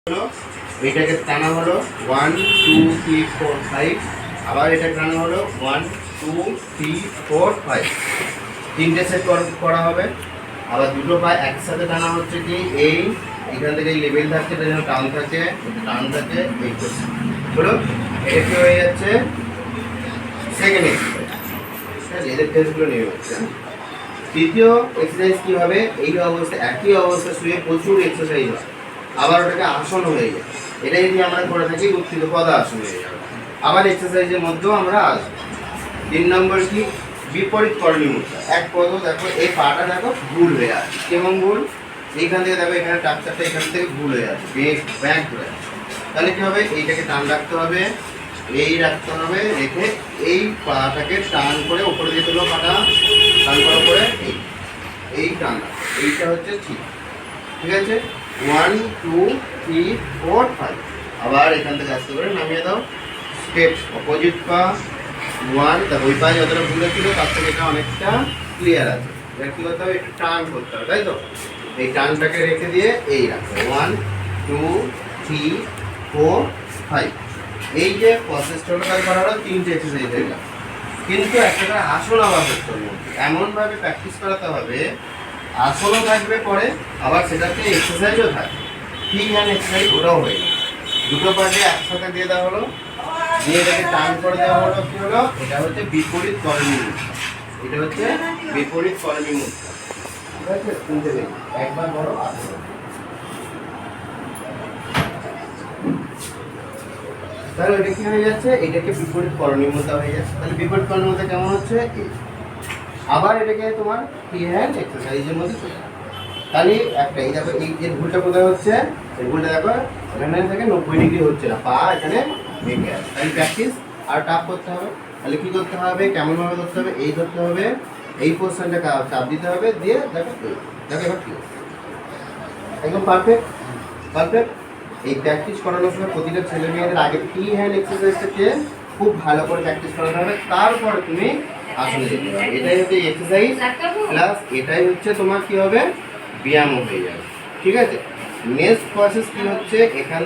হলো এটাকে টানা হলো 1 2 3 4 5, আবার এটা টানা হলো 1 2 3 4 5, তিনটে সেট করা হবে। আবার দুটো পা একসাথে টানা হচ্ছে কি এই এখান থেকে এই লেভেল থাকছে, এটা যেন টান থাকে, এই করছে হলো। এটা কি হয়ে যাচ্ছে সেকেন্ড এক্সারসাইজ। ঠিক আছে, এদের টেস্টগুলো নিয়ে হচ্ছে। তৃতীয় এক্সারসাইজ কি হবে, এই অবস্থা একই অবস্থা শুয়ে প্রচুর এক্সারসাইজ হয়, আবার ওটাকে আসন হয়ে যায়। এটা যদি আমরা করে থাকি উত্থিত পদাসন হয়ে যাবে। আবার এক্সারসাইজের মধ্যেও আমরা আসবো। 3 নম্বর কি বিপরীত করণী মুদ্রা। এক পদ দেখো এই পাটা দেখো ভুল হয়ে আছে, কেমন ভুল, এইখান থেকে দেখো এখানে টাকচারটা এখান থেকে ভুল হয়ে আছে, ব্যাক করে আছে। তাহলে কি হবে, এইটাকে টান রাখতে হবে, এই রাখতে হবে, রেখে এই পাটাকে টান করে উপরে দিয়ে তুলো, পাটা টান করার পরে এই টান, এইটা হচ্ছে ঠিক। ঠিক আছে, 1 2 3 4 5। আবার এখান থেকে আসতে করে নামিয়ে দাও। স্টেপ অপোজিট পা 1, দেখো ওই পায়ে যতটা ভুলে ছিল তার থেকে এটা অনেকটা ক্লিয়ার আছে। এটা কী করতে হবে, একটু টান করতে হবে, তাই তো? এই টানটাকে রেখে দিয়ে এই রাখতে 1 2 3 4 5। এই যে প্রসেসটা করা হলো 3টে এক্সারসাইজ হয়ে গেল। কিন্তু একটা আসন আবার করতে হবে, এমনভাবে প্র্যাকটিস করাতে হবে আসনও থাকবে পরে, আবার সেটাতে এক্সারসাইজও থাকবে। ফ্রি হ্যান্ড এক্সারসাইজ ওটাও হয়ে গেল। দুটো পাশে একসাথে দিয়ে দেওয়া হলো, দিয়ে এটাকে টান করে দেওয়া হলো। কি হলো, এটা হচ্ছে বিপরীত করণী মুদ্রা। এটা হচ্ছে বিপরীত করণী মুদ্রা। ঠিক আছে, শুনতে দিন একবার বড় আসন। তাহলে এটা কি হয়ে যাচ্ছে, এটাকে বিপরীত করণী মুদ্রা হয়ে যাচ্ছে। তাহলে বিপরীত করণী মুদ্রা কেমন হচ্ছে, আবার এটাকে তোমার ফ্রি হ্যান্ড এক্সারসাইজের মধ্যে চলে যাবে। তাহলে একটা এই দেখো এই ভুলটা কোথায় হচ্ছে, এই ভুলটা দেখো এখানে থেকে 90 ডিগ্রি হচ্ছে না, পা এখানে বেঁকে আছে। তাহলে প্র্যাকটিস আর টাফ করতে হবে। তাহলে কী করতে হবে, কেমনভাবে করতে হবে, এই ধরতে হবে, এই পোর্শনটাকে চাপ দিতে হবে, দিয়ে দেখো দেখো এবার কী একদম পারফেক্ট পারফেক্ট। এই প্র্যাকটিস করানোর সময় প্রতিটা ছেলে মেয়েদের আগে ফ্রি হ্যান্ড এক্সারসাইজটাকে খুব ভালো করে প্র্যাকটিস করাতে হবে, তারপরে তুমি আসলে যেতে হবে। এটাই হচ্ছে এক্সারসাইজ প্লাস এটাই হচ্ছে তোমার কি হবে, ব্যায়ামও হয়ে যাবে। ঠিক আছে, নেক্সট প্রসেস কি হচ্ছে, এখান